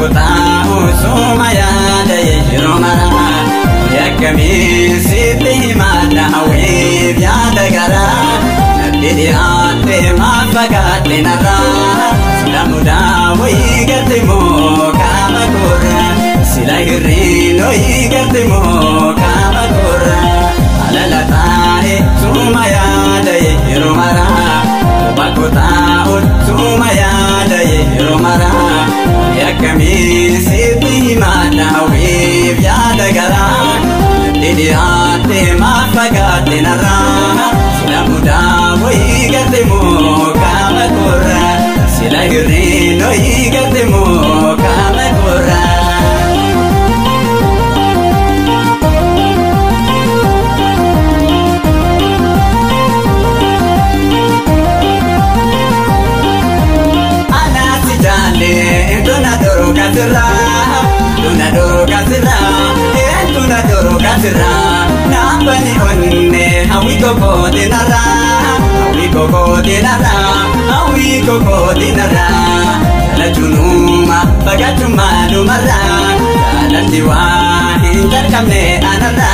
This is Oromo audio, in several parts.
kota usumaya daya jiromara yakami siti mana hawi biada gara nadiri ate mafagate nara sila muda wai gatimo kama kura sila hirino igatimo kama kura alalatae sumaya daya jiromara bakota usumaya daya jiromara yakami siti mana hawi biada gara nadiri ate mafagate nara sila muda wai gatimo kama kura sila hirino igatimo kama kura Dona doro kasira nambani onne hawi koko dinara la junuma bagajuma lumara la diwa hinjar kamne anara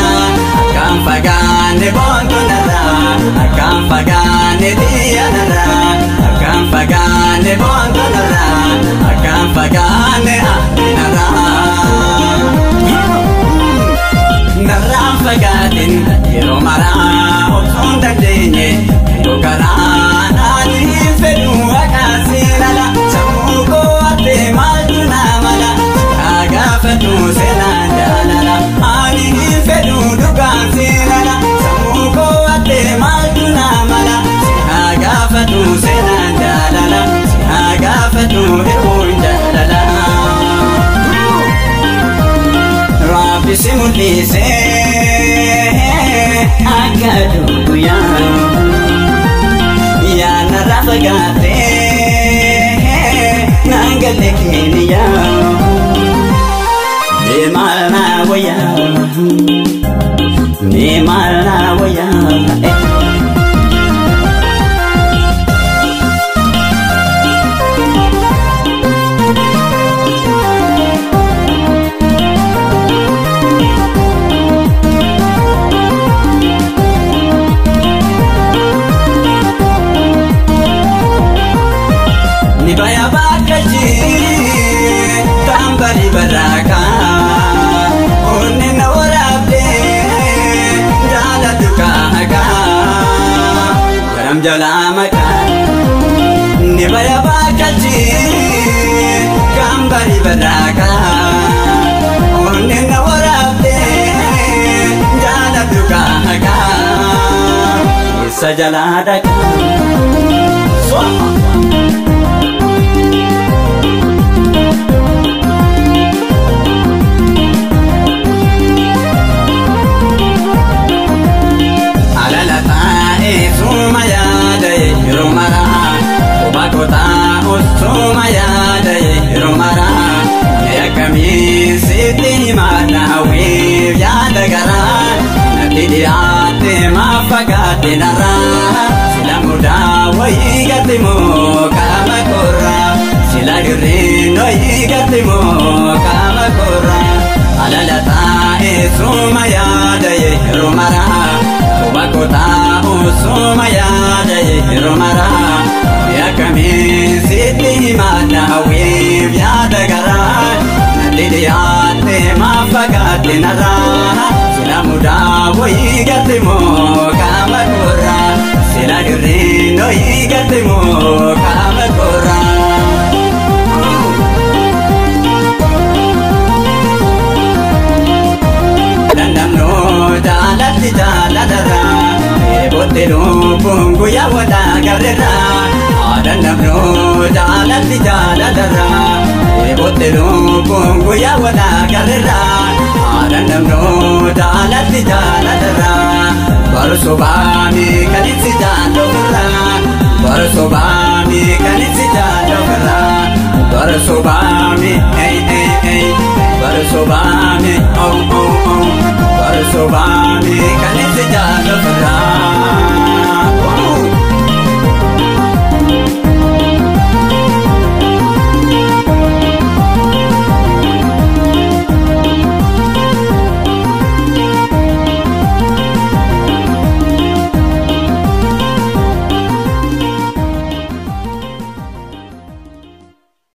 akam pagane bonto nara akam pagane dianara akam pagane bonto nara akam pagane anara naram pagatin iromara opson dadene yogarana ni fedu akasirala samuko ate maltuna mala agafatu senandala ani fedu dukasirala samuko ate maltuna mala agafatu senandala agafatu irundala rabbi simulise akadu ya narafagate nangalekiniya nemalna waya Nibaya bakaji tambari baraka onne nawarabe jala dukaga garam jalamaka nibaya bakaji tambari baraka onne nawarabe jala dukaga sajaladaka swaha sumaya daya hiromara bakota usumaya daya hiromara yakami siti mana hawi biada gara nadiri ate mafagate nara sila muda wai gatimo kama kura sila hirino igatimo kama kura alalatae sumaya daya hiromara bakota usumaya daya hiromara yakami siti mana hawi biada gara nadiri ate mafagate nara sila muda wai gatimo kama kura sila hirino igatimo kama kura dandamno jalati jaladara ebotelo bungu ya wada garera dandamno jalati jaladara ebotelo bungu ya wada garera dandamno jalati jaladara barsobami kanitsi jalogara barsobami kanitsi jalogara barsobami hey hey hey barsobami oh oh